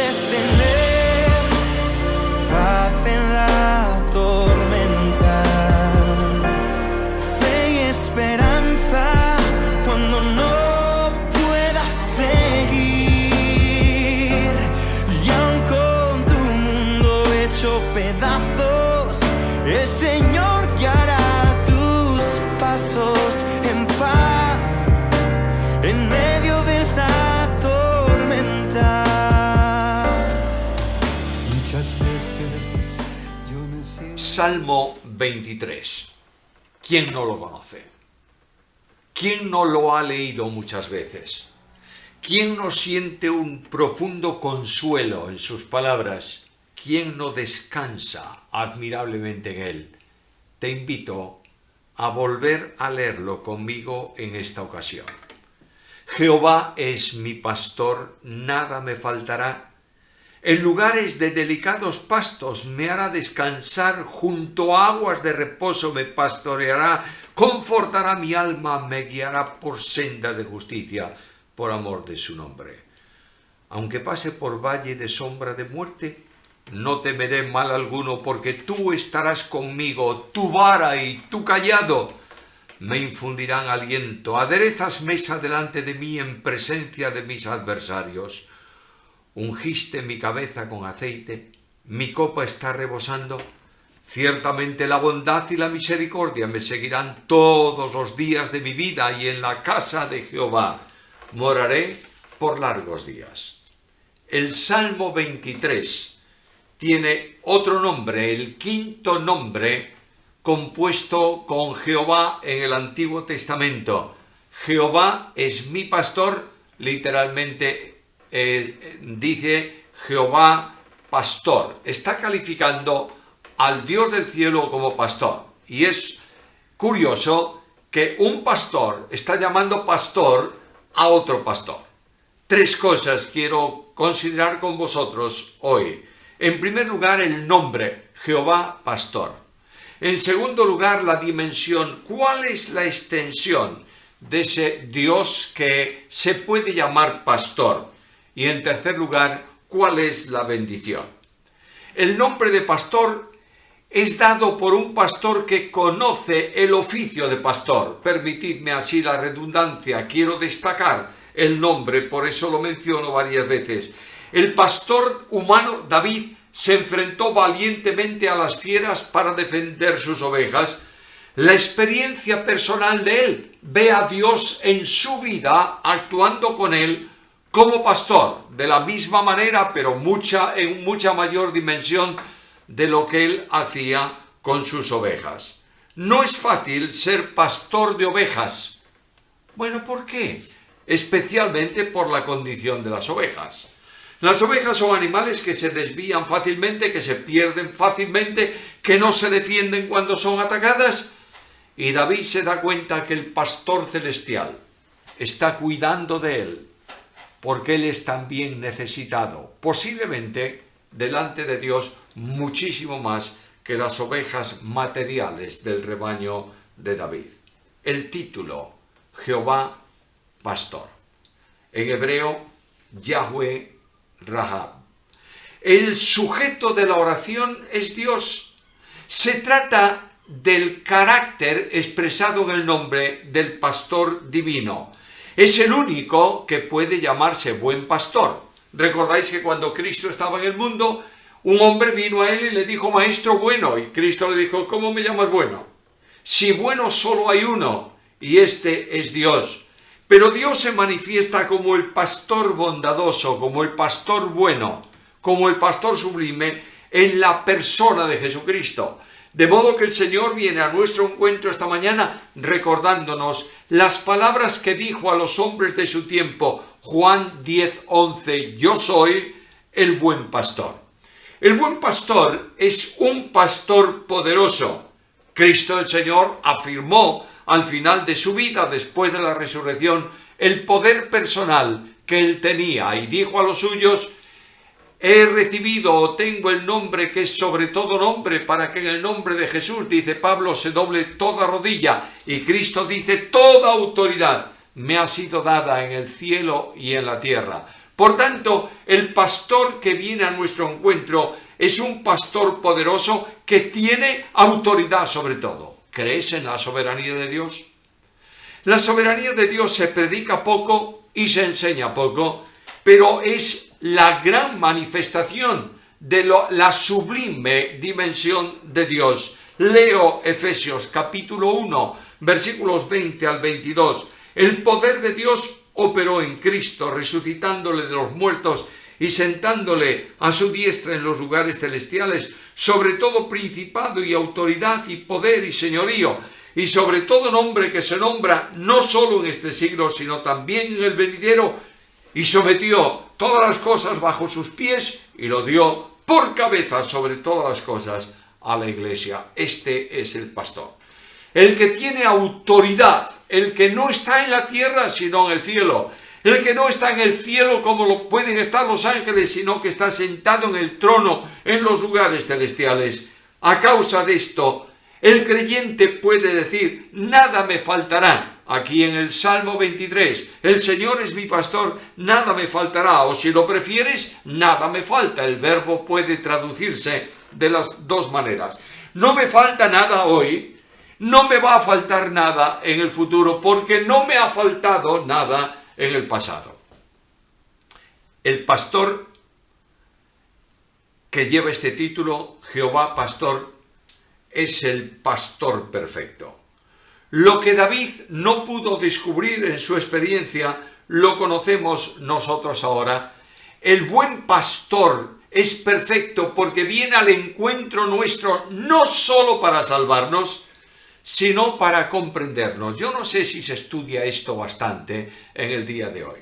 puedes tener paz en la tormenta, fe y esperanza cuando no puedas seguir. Y aun con tu mundo hecho pedazos, el Señor guiará tus pasos en paz en medio de la tormenta. Muchas veces yo me siento... Salmo 23. ¿Quién no lo conoce? ¿Quién no lo ha leído muchas veces? ¿Quién no siente un profundo consuelo en sus palabras? ¿Quién no descansa admirablemente en él? Te invito a volver a leerlo conmigo en esta ocasión. Jehová es mi pastor, nada me faltará. En lugares de delicados pastos me hará descansar, junto a aguas de reposo me pastoreará, confortará mi alma, me guiará por sendas de justicia, por amor de su nombre. Aunque pase por valle de sombra de muerte, no temeré mal alguno, porque tú estarás conmigo, tu vara y tu cayado me infundirán aliento. Aderezas mesa delante de mí en presencia de mis adversarios. Ungiste mi cabeza con aceite, mi copa está rebosando. Ciertamente la bondad y la misericordia me seguirán todos los días de mi vida, y en la casa de Jehová moraré por largos días. El Salmo 23 tiene otro nombre, el quinto nombre compuesto con Jehová en el Antiguo Testamento. Jehová es mi pastor, literalmente dice Jehová pastor. Está calificando al Dios del cielo como pastor. Y es curioso que un pastor está llamando pastor a otro pastor. Tres cosas quiero considerar con vosotros hoy. En primer lugar, el nombre, Jehová pastor. En segundo lugar, la dimensión. ¿Cuál es la extensión de ese Dios que se puede llamar pastor? Y en tercer lugar, ¿cuál es la bendición? El nombre de pastor es dado por un pastor que conoce el oficio de pastor. Permitidme así la redundancia, quiero destacar el nombre, por eso lo menciono varias veces. El pastor humano David se enfrentó valientemente a las fieras para defender sus ovejas. La experiencia personal de él ve a Dios en su vida actuando con él como pastor, de la misma manera, pero en mucha mayor dimensión de lo que él hacía con sus ovejas. No es fácil ser pastor de ovejas. Bueno, ¿por qué? Especialmente por la condición de las ovejas. Las ovejas son animales que se desvían fácilmente, que se pierden fácilmente, que no se defienden cuando son atacadas. Y David se da cuenta que el pastor celestial está cuidando de él, porque él es también necesitado, posiblemente delante de Dios muchísimo más que las ovejas materiales del rebaño de David. El título, Jehová pastor. En hebreo, Yahweh Rahab. El sujeto de la oración es Dios. Se trata del carácter expresado en el nombre del pastor divino. Es el único que puede llamarse buen pastor. Recordáis que cuando Cristo estaba en el mundo, un hombre vino a él y le dijo, maestro bueno, y Cristo le dijo, ¿cómo me llamas bueno? Si bueno solo hay uno, y este es Dios. Pero Dios se manifiesta como el pastor bondadoso, como el pastor bueno, como el pastor sublime en la persona de Jesucristo. De modo que el Señor viene a nuestro encuentro esta mañana recordándonos las palabras que dijo a los hombres de su tiempo, Juan 10:11, yo soy el buen pastor. El buen pastor es un pastor poderoso. Cristo el Señor afirmó al final de su vida, después de la resurrección, el poder personal que él tenía y dijo a los suyos, he recibido o tengo el nombre que es sobre todo nombre, para que en el nombre de Jesús, dice Pablo, se doble toda rodilla, y Cristo dice, toda autoridad me ha sido dada en el cielo y en la tierra. Por tanto, el pastor que viene a nuestro encuentro es un pastor poderoso que tiene autoridad sobre todo. ¿Crees en la soberanía de Dios? La soberanía de Dios se predica poco y se enseña poco, pero es la gran manifestación de la sublime dimensión de Dios. Leo Efesios capítulo 1, versículos 20 al 22. El poder de Dios operó en Cristo, resucitándole de los muertos y sentándole a su diestra en los lugares celestiales, sobre todo principado y autoridad y poder y señorío, y sobre todo nombre que se nombra no solo en este siglo, sino también en el venidero, y sometió todas las cosas bajo sus pies y lo dio por cabeza sobre todas las cosas a la iglesia. Este es el pastor. El que tiene autoridad, el que no está en la tierra sino en el cielo, el que no está en el cielo como lo pueden estar los ángeles, sino que está sentado en el trono en los lugares celestiales. A causa de esto, el creyente puede decir, nada me faltará. Aquí en el Salmo 23, el Señor es mi pastor, nada me faltará. O si lo prefieres, nada me falta. El verbo puede traducirse de las dos maneras. No me falta nada hoy, no me va a faltar nada en el futuro, porque no me ha faltado nada en el pasado. El pastor que lleva este título, Jehová Pastor, es el pastor perfecto. Lo que David no pudo descubrir en su experiencia, lo conocemos nosotros ahora. El buen pastor es perfecto porque viene al encuentro nuestro no solo para salvarnos, sino para comprendernos. Yo no sé si se estudia esto bastante en el día de hoy.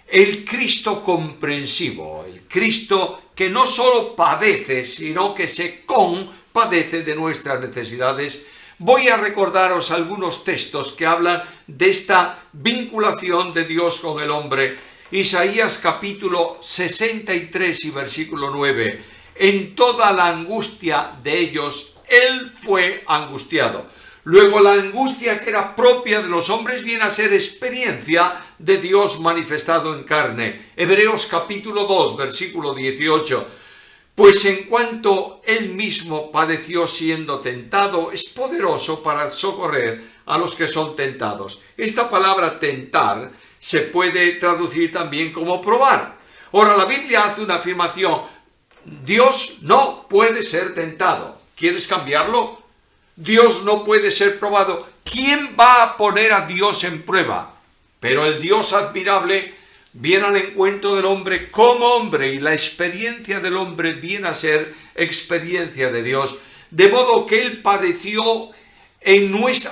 El Cristo comprensivo, el Cristo que no solo padece, sino que se compadece de nuestras necesidades. Voy a recordaros algunos textos que hablan de esta vinculación de Dios con el hombre. Isaías capítulo 63 y versículo 9. En toda la angustia de ellos, Él fue angustiado. Luego la angustia que era propia de los hombres viene a ser experiencia de Dios manifestado en carne. Hebreos capítulo 2, versículo 18. Pues en cuanto Él mismo padeció siendo tentado, es poderoso para socorrer a los que son tentados. Esta palabra tentar se puede traducir también como probar. Ahora la Biblia hace una afirmación. Dios no puede ser tentado. ¿Quieres cambiarlo? Dios no puede ser probado. ¿Quién va a poner a Dios en prueba? Pero el Dios admirable viene al encuentro del hombre como hombre, y la experiencia del hombre viene a ser experiencia de Dios. De modo que Él padeció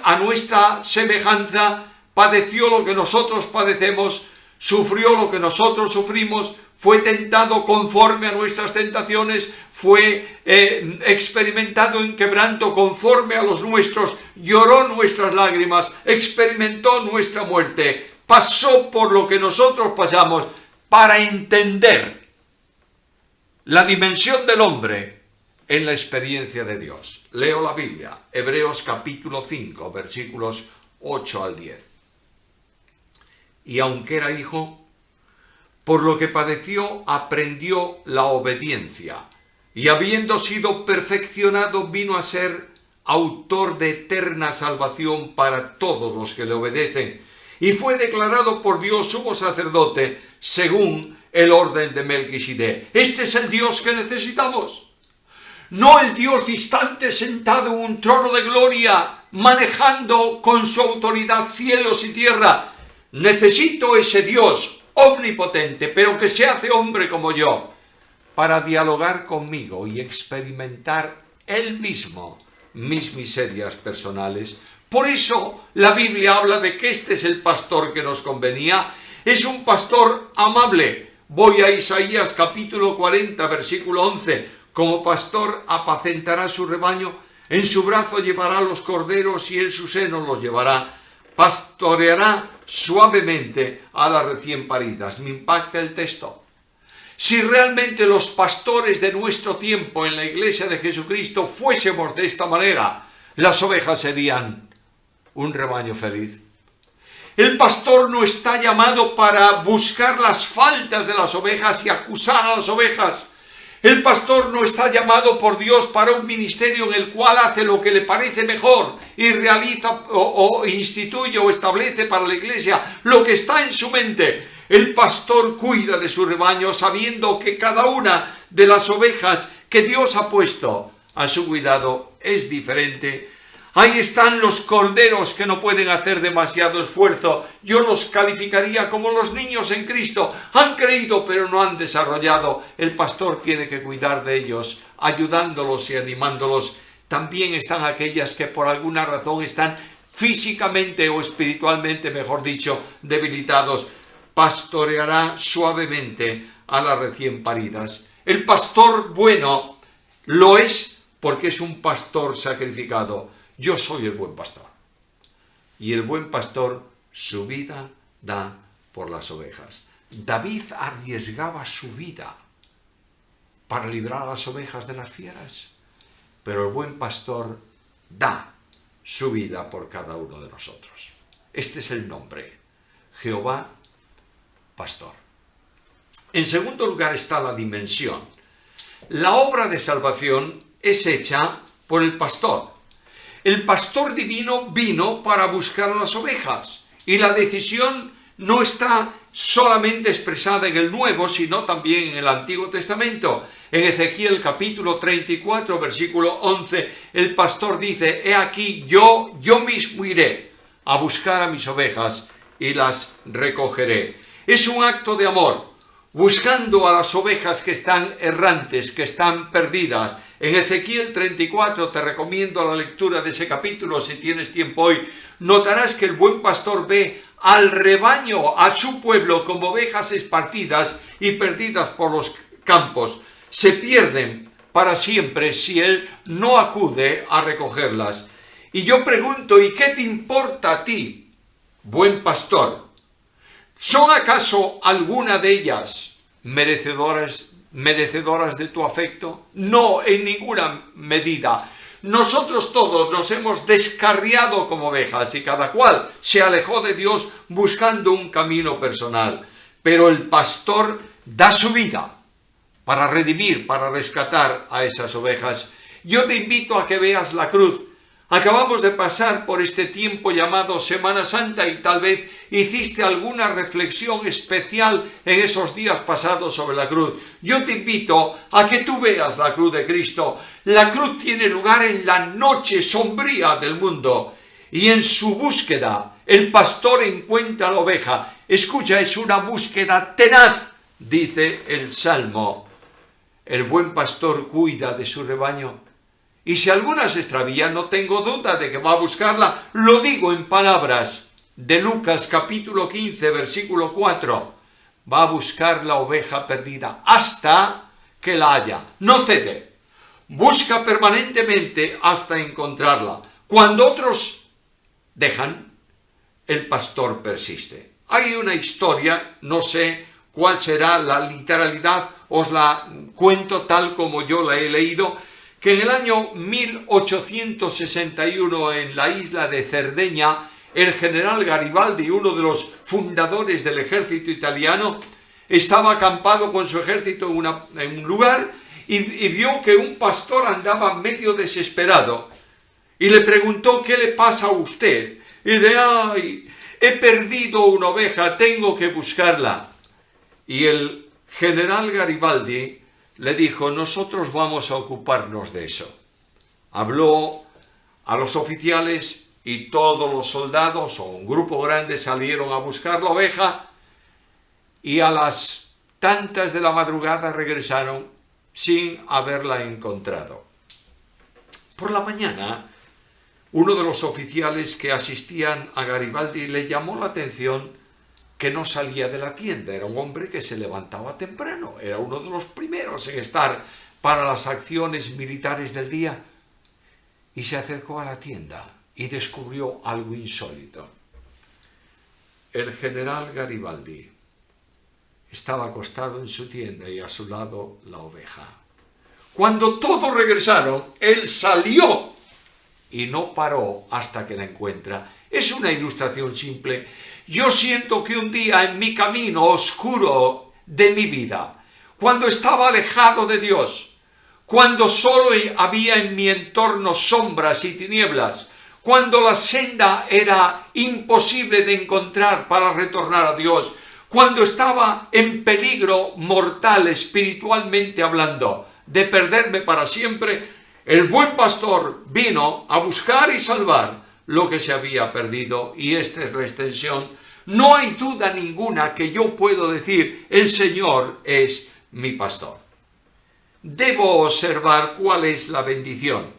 a nuestra semejanza, padeció lo que nosotros padecemos, sufrió lo que nosotros sufrimos, fue tentado conforme a nuestras tentaciones, fue experimentado en quebranto conforme a los nuestros, lloró nuestras lágrimas, experimentó nuestra muerte, pasó por lo que nosotros pasamos para entender la dimensión del hombre en la experiencia de Dios. Leo la Biblia, Hebreos capítulo 5, versículos 8 al 10. Y aunque era hijo, por lo que padeció, aprendió la obediencia, y habiendo sido perfeccionado, vino a ser autor de eterna salvación para todos los que le obedecen, y fue declarado por Dios sumo sacerdote según el orden de Melquisedec. Este es el Dios que necesitamos. No el Dios distante sentado en un trono de gloria, manejando con su autoridad cielos y tierra. Necesito ese Dios omnipotente, pero que se hace hombre como yo, para dialogar conmigo y experimentar Él mismo mis miserias personales. Por eso la Biblia habla de que este es el pastor que nos convenía. Es un pastor amable. Voy a Isaías capítulo 40, versículo 11. Como pastor apacentará su rebaño, en su brazo llevará los corderos y en su seno los llevará. Pastoreará suavemente a las recién paridas. Me impacta el texto. Si realmente los pastores de nuestro tiempo en la iglesia de Jesucristo fuésemos de esta manera, las ovejas serían un rebaño feliz. El pastor no está llamado para buscar las faltas de las ovejas y acusar a las ovejas. El pastor no está llamado por Dios para un ministerio en el cual hace lo que le parece mejor y realiza o instituye o establece para la iglesia lo que está en su mente. El pastor cuida de su rebaño sabiendo que cada una de las ovejas que Dios ha puesto a su cuidado es diferente. Ahí están los corderos que no pueden hacer demasiado esfuerzo. Yo los calificaría como los niños en Cristo. Han creído pero no han desarrollado. El pastor tiene que cuidar de ellos, ayudándolos y animándolos. También están aquellas que por alguna razón están físicamente o espiritualmente, mejor dicho, debilitados. Pastoreará suavemente a las recién paridas. El pastor bueno lo es porque es un pastor sacrificado. Yo soy el buen pastor. Y el buen pastor su vida da por las ovejas. David arriesgaba su vida para librar a las ovejas de las fieras. Pero el buen pastor da su vida por cada uno de nosotros. Este es el nombre. Jehová Pastor. En segundo lugar está la dimensión. La obra de salvación es hecha por el pastor. El pastor divino vino para buscar a las ovejas y la decisión no está solamente expresada en el Nuevo, sino también en el Antiguo Testamento. En Ezequiel capítulo 34, versículo 11, el pastor dice: he aquí yo mismo iré a buscar a mis ovejas y las recogeré. Es un acto de amor, buscando a las ovejas que están errantes, que están perdidas. En Ezequiel 34 te recomiendo la lectura de ese capítulo si tienes tiempo hoy. Notarás que el buen pastor ve al rebaño, a su pueblo, como ovejas esparcidas y perdidas por los campos. Se pierden para siempre si él no acude a recogerlas. Y yo pregunto, ¿y qué te importa a ti, buen pastor? ¿Son acaso alguna de ellas merecedoras de tu afecto? No, en ninguna medida. Nosotros todos nos hemos descarriado como ovejas y cada cual se alejó de Dios buscando un camino personal. Pero el pastor da su vida para redimir, para rescatar a esas ovejas. Yo te invito a que veas la cruz. Acabamos de pasar por este tiempo llamado Semana Santa y tal vez hiciste alguna reflexión especial en esos días pasados sobre la cruz. Yo te invito a que tú veas la cruz de Cristo. La cruz tiene lugar en la noche sombría del mundo y en su búsqueda el pastor encuentra a la oveja. Escucha, es una búsqueda tenaz, dice el Salmo. El buen pastor cuida de su rebaño. Y si alguna se extravía, no tengo duda de que va a buscarla. Lo digo en palabras de Lucas capítulo 15, versículo 4. Va a buscar la oveja perdida hasta que la haya. No cede. Busca permanentemente hasta encontrarla. Cuando otros dejan, el pastor persiste. Hay una historia, no sé cuál será la literalidad, os la cuento tal como yo la he leído, que en el año 1861 en la isla de Cerdeña, el general Garibaldi, uno de los fundadores del ejército italiano, estaba acampado con su ejército en un lugar y vio que un pastor andaba medio desesperado y le preguntó: ¿qué le pasa a usted? Y dice: ¡ay! He perdido una oveja, tengo que buscarla. Y el general Garibaldi le dijo: nosotros vamos a ocuparnos de eso. Habló a los oficiales y todos los soldados, o un grupo grande, salieron a buscar la oveja y a las tantas de la madrugada regresaron sin haberla encontrado. Por la mañana, uno de los oficiales que asistían a Garibaldi le llamó la atención que no salía de la tienda. Era un hombre que se levantaba temprano, era uno de los primeros en estar para las acciones militares del día, y se acercó a la tienda y descubrió algo insólito. El general Garibaldi estaba acostado en su tienda y a su lado la oveja. Cuando todos regresaron, él salió y no paró hasta que la encuentra. Es una ilustración simple. Yo siento que un día en mi camino oscuro de mi vida, cuando estaba alejado de Dios, cuando solo había en mi entorno sombras y tinieblas, cuando la senda era imposible de encontrar para retornar a Dios, cuando estaba en peligro mortal espiritualmente hablando, de perderme para siempre, el buen pastor vino a buscar y salvar lo que se había perdido, y esta es la extensión. No hay duda ninguna que yo puedo decir, el Señor es mi pastor. Debo observar cuál es la bendición.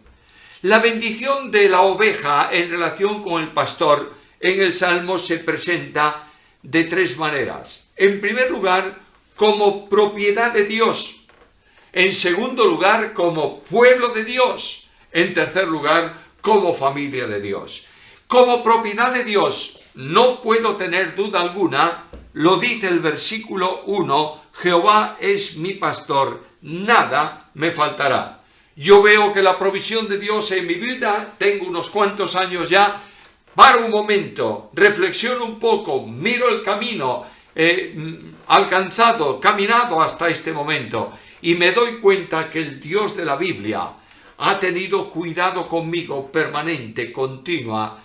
La bendición de la oveja en relación con el pastor en el Salmo se presenta de tres maneras. En primer lugar, como propiedad de Dios. En segundo lugar, como pueblo de Dios. En tercer lugar, como familia de Dios. Como propiedad de Dios, no puedo tener duda alguna, lo dice el versículo 1, Jehová es mi pastor, nada me faltará. Yo veo que la provisión de Dios en mi vida, tengo unos cuantos años ya, paro un momento, reflexiono un poco, miro el camino alcanzado, caminado hasta este momento, y me doy cuenta que el Dios de la Biblia ha tenido cuidado conmigo permanente, continua,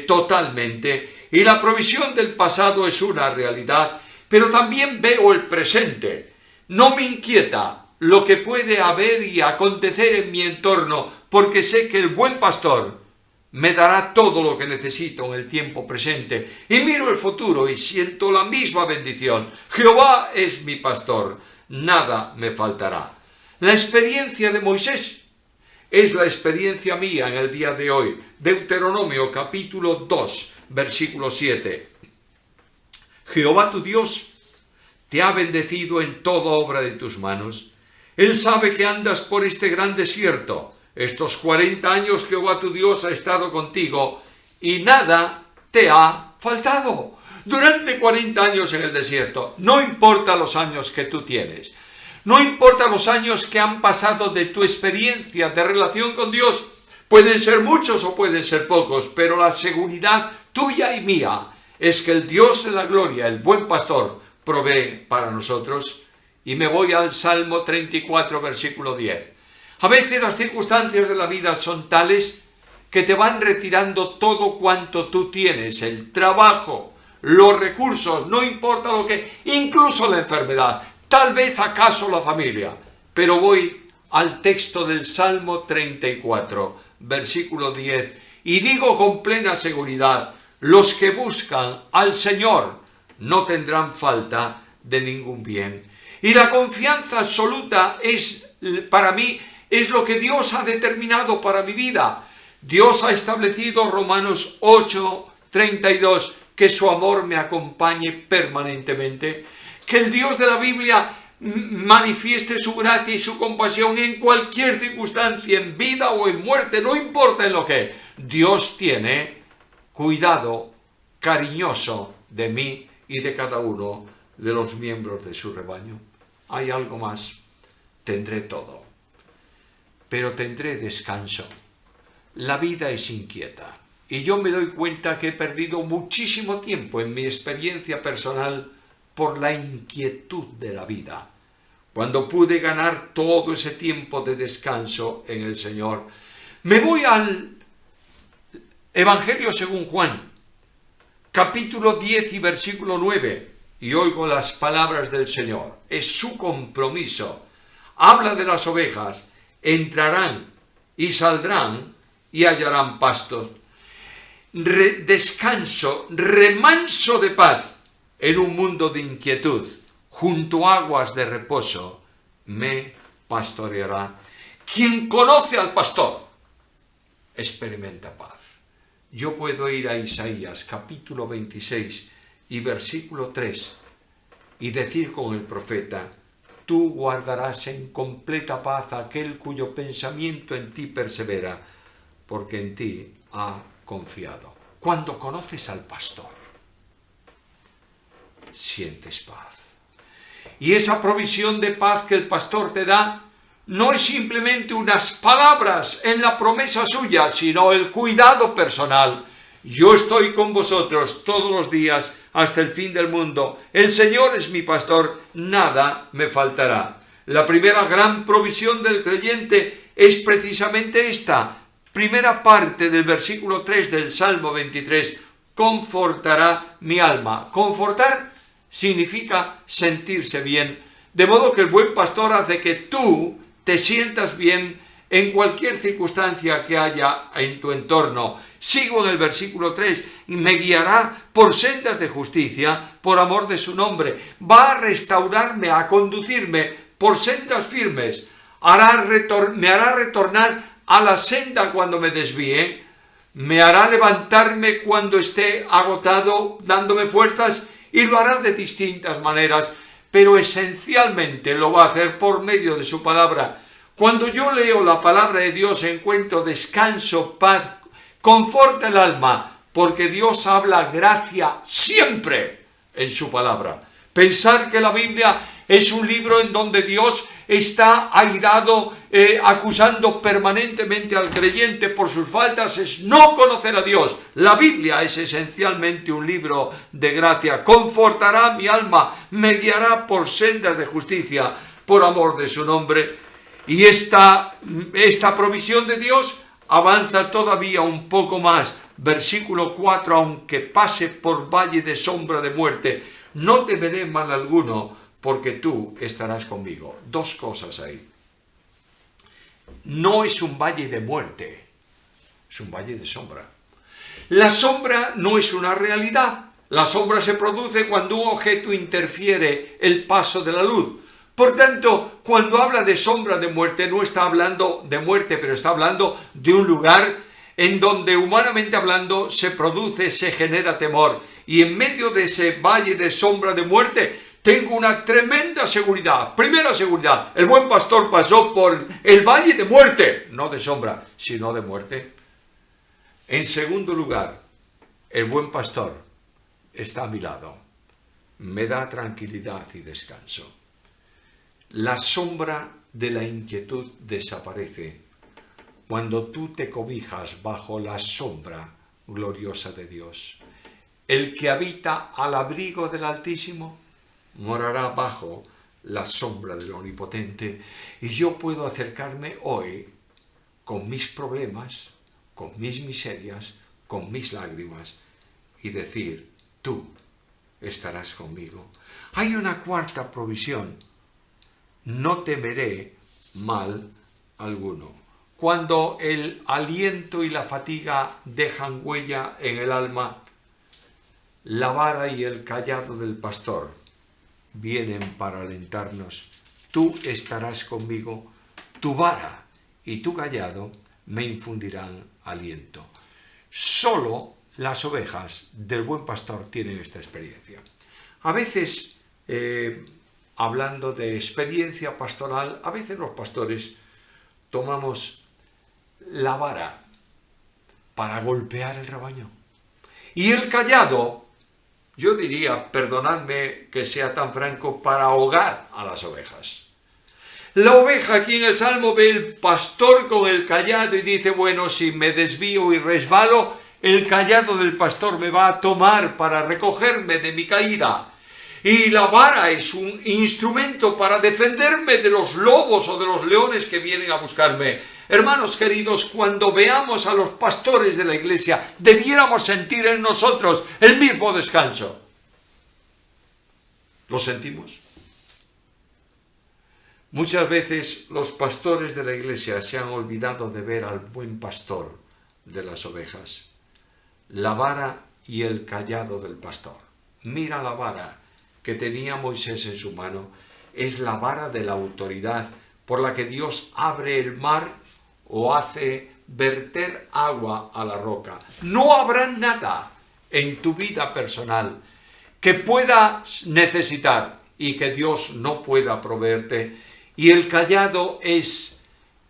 totalmente, y la provisión del pasado es una realidad, pero también veo el presente. No me inquieta lo que puede haber y acontecer en mi entorno, porque sé que el buen pastor me dará todo lo que necesito en el tiempo presente, y miro el futuro y siento la misma bendición. Jehová es mi pastor, nada me faltará. La experiencia de Moisés es la experiencia mía en el día de hoy. Deuteronomio capítulo 2, versículo 7. Jehová tu Dios te ha bendecido en toda obra de tus manos. Él sabe que andas por este gran desierto. Estos 40 años Jehová tu Dios ha estado contigo y nada te ha faltado. Durante 40 años en el desierto, no importa los años que tú tienes, no importa los años que han pasado de tu experiencia de relación con Dios, pueden ser muchos o pueden ser pocos, pero la seguridad tuya y mía es que el Dios de la gloria, el buen pastor, provee para nosotros. Y me voy al Salmo 34, versículo 10. A veces las circunstancias de la vida son tales que te van retirando todo cuanto tú tienes, el trabajo, los recursos, no importa lo que, incluso la enfermedad, tal vez acaso la familia. Pero voy al texto del Salmo 34, versículo 10, y digo con plena seguridad, los que buscan al Señor no tendrán falta de ningún bien. Y la confianza absoluta es, para mí, es lo que Dios ha determinado para mi vida. Dios ha establecido, Romanos 8, 32, que su amor me acompañe permanentemente. Que el Dios de la Biblia manifieste su gracia y su compasión en cualquier circunstancia, en vida o en muerte, no importa en lo que. Dios tiene cuidado cariñoso de mí y de cada uno de los miembros de su rebaño. Hay algo más. Tendré todo, pero tendré descanso. La vida es inquieta y yo me doy cuenta que he perdido muchísimo tiempo en mi experiencia personal por la inquietud de la vida, cuando pude ganar todo ese tiempo de descanso en el Señor. Me voy al Evangelio según Juan, capítulo 10 y versículo 9, y oigo las palabras del Señor. Es su compromiso. Habla de las ovejas, entrarán y saldrán y hallarán pastos. Descanso, remanso de paz en un mundo de inquietud, junto a aguas de reposo, me pastoreará. Quien conoce al pastor, experimenta paz. Yo puedo ir a Isaías capítulo 26 y versículo 3 y decir con el profeta, tú guardarás en completa paz a aquel cuyo pensamiento en ti persevera, porque en ti ha confiado. Cuando conoces al pastor, sientes paz. Y esa provisión de paz que el pastor te da no es simplemente unas palabras en la promesa suya, sino el cuidado personal. Yo estoy con vosotros todos los días hasta el fin del mundo. El Señor es mi pastor, nada me faltará. La primera gran provisión del creyente es precisamente esta. Primera parte del versículo 3 del Salmo 23. Confortará mi alma. Confortar significa sentirse bien. De modo que el buen pastor hace que tú te sientas bien en cualquier circunstancia que haya en tu entorno. Sigo en el versículo 3. Me guiará por sendas de justicia, por amor de su nombre. Va a restaurarme, a conducirme por sendas firmes. Me hará retornar a la senda cuando me desvíe. Me hará levantarme cuando esté agotado, dándome fuerzas, y lo hará de distintas maneras, pero esencialmente lo va a hacer por medio de su palabra. Cuando yo leo la palabra de Dios encuentro descanso, paz, conforta el alma, porque Dios habla gracia siempre en su palabra. Pensar que la Biblia es un libro en donde Dios está airado, acusando permanentemente al creyente por sus faltas, es no conocer a Dios. La Biblia es esencialmente un libro de gracia. Confortará mi alma, me guiará por sendas de justicia, por amor de su nombre. Y esta provisión de Dios avanza todavía un poco más. Versículo 4, aunque pase por valle de sombra de muerte, no temeré mal alguno, porque tú estarás conmigo. Dos cosas ahí. No es un valle de muerte, es un valle de sombra. La sombra no es una realidad. La sombra se produce cuando un objeto interfiere el paso de la luz. Por tanto, cuando habla de sombra de muerte, no está hablando de muerte, pero está hablando de un lugar en donde, humanamente hablando, se genera temor. Y en medio de ese valle de sombra de muerte, tengo una tremenda seguridad. Primera seguridad, el buen pastor pasó por el valle de muerte, no de sombra, sino de muerte. En segundo lugar, el buen pastor está a mi lado, me da tranquilidad y descanso. La sombra de la inquietud desaparece cuando tú te cobijas bajo la sombra gloriosa de Dios. El que habita al abrigo del Altísimo morará bajo la sombra del Omnipotente. Y yo puedo acercarme hoy con mis problemas, con mis miserias, con mis lágrimas y decir, tú estarás conmigo. Hay una cuarta provisión. No temeré mal alguno. Cuando el aliento y la fatiga dejan huella en el alma, la vara y el cayado del pastor vienen para alentarnos. Tú estarás conmigo, tu vara y tu cayado me infundirán aliento. Solo las ovejas del buen pastor tienen esta experiencia. A veces, hablando de experiencia pastoral, a veces los pastores tomamos la vara para golpear el rebaño. Y el cayado, yo diría, perdonadme que sea tan franco, para ahogar a las ovejas. La oveja aquí en el Salmo ve el pastor con el cayado y dice, bueno, si me desvío y resbalo, el cayado del pastor me va a tomar para recogerme de mi caída. Y la vara es un instrumento para defenderme de los lobos o de los leones que vienen a buscarme. Hermanos queridos, cuando veamos a los pastores de la iglesia, debiéramos sentir en nosotros el mismo descanso. ¿Lo sentimos? Muchas veces los pastores de la iglesia se han olvidado de ver al buen pastor de las ovejas. La vara y el cayado del pastor. Mira la vara que tenía Moisés en su mano. Es la vara de la autoridad por la que Dios abre el mar o hace verter agua a la roca. No habrá nada en tu vida personal que puedas necesitar y que Dios no pueda proveerte. Y el cayado es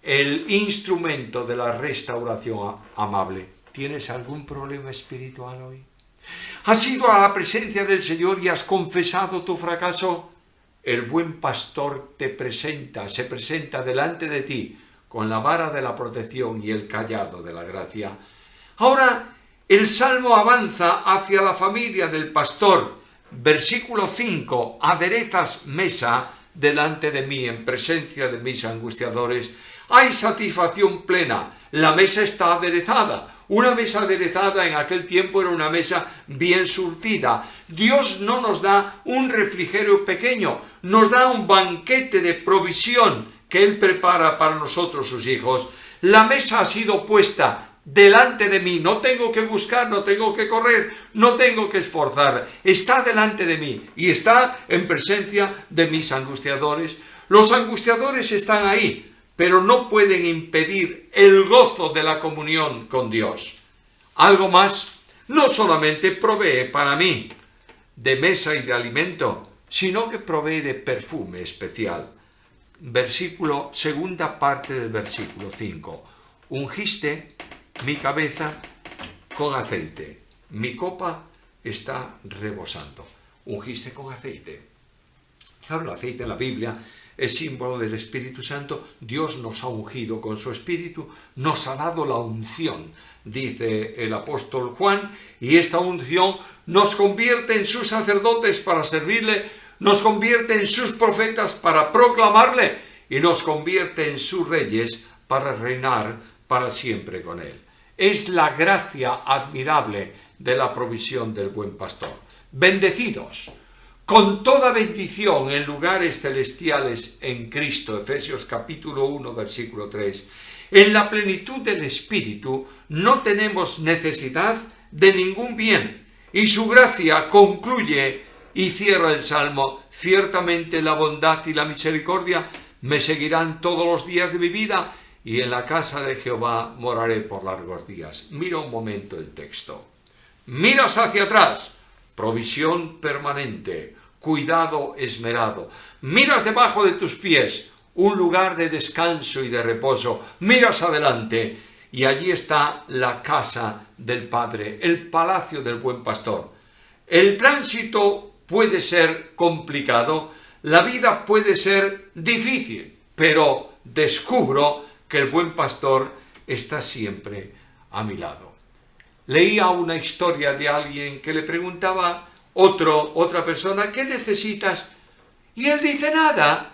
el instrumento de la restauración amable. ¿Tienes algún problema espiritual hoy? ¿Has ido a la presencia del Señor y has confesado tu fracaso? El buen pastor se presenta delante de ti con la vara de la protección y el cayado de la gracia. Ahora, El salmo avanza hacia la familia del pastor. Versículo 5, aderezas mesa delante de mí en presencia de mis angustiadores. Hay satisfacción plena, la mesa está aderezada. Una mesa aderezada en aquel tiempo era una mesa bien surtida. Dios no nos da un refrigerio pequeño, nos da un banquete de provisión que Él prepara para nosotros, sus hijos. La mesa ha sido puesta delante de mí, no tengo que buscar, no tengo que correr, no tengo que esforzar, está delante de mí y está en presencia de mis angustiadores. Los angustiadores están ahí, pero no pueden impedir el gozo de la comunión con Dios. Algo más, no solamente provee para mí de mesa y de alimento, sino que provee de perfume especial. Segunda parte del versículo 5. Ungiste mi cabeza con aceite, mi copa está rebosando. Ungiste con aceite. Claro, el aceite en la Biblia es símbolo del Espíritu Santo. Dios nos ha ungido con su Espíritu, nos ha dado la unción, dice el apóstol Juan, y esta unción nos convierte en sus sacerdotes para servirle, nos convierte en sus profetas para proclamarle y nos convierte en sus reyes para reinar para siempre con él. Es la gracia admirable de la provisión del buen pastor. Bendecidos con toda bendición en lugares celestiales en Cristo, Efesios capítulo 1, versículo 3. En la plenitud del Espíritu no tenemos necesidad de ningún bien, y su gracia concluye y cierra el Salmo: ciertamente la bondad y la misericordia me seguirán todos los días de mi vida, y en la casa de Jehová moraré por largos días. Mira un momento el texto. Miras hacia atrás, provisión permanente, cuidado esmerado. Miras debajo de tus pies, un lugar de descanso y de reposo. Miras adelante, y allí está la casa del Padre, el palacio del buen pastor. El tránsito puede ser complicado, la vida puede ser difícil, pero descubro que el buen pastor está siempre a mi lado. Leía una historia de alguien que le preguntaba a otra persona: ¿qué necesitas? Y él dice: nada,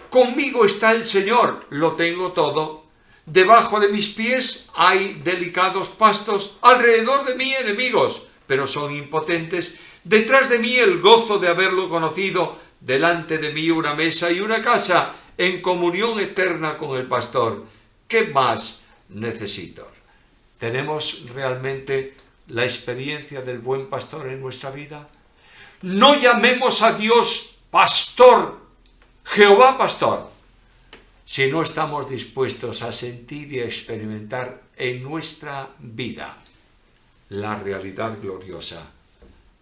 conmigo está el Señor, lo tengo todo. Debajo de mis pies hay delicados pastos, alrededor de mí enemigos, pero son impotentes. Detrás de mí el gozo de haberlo conocido, delante de mí una mesa y una casa, en comunión eterna con el pastor. ¿Qué más necesito? ¿Tenemos realmente la experiencia del buen pastor en nuestra vida? No llamemos a Dios pastor, Jehová pastor, si no estamos dispuestos a sentir y a experimentar en nuestra vida la realidad gloriosa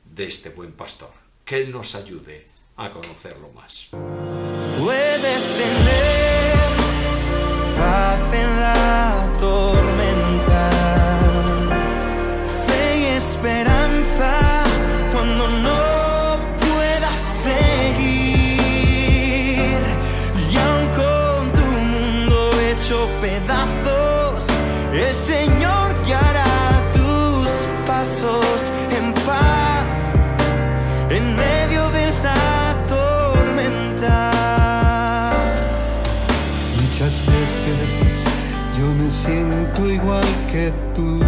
de este buen pastor. Que Él nos ayude a conocerlo más. Puedes tener paz en la tormenta, fe y esperanza cuando no puedas seguir, y aun con tu mundo hecho pedazos, el Señor guiará tus pasos en paz en medio de la tormenta. Muchas veces yo me siento igual que tú.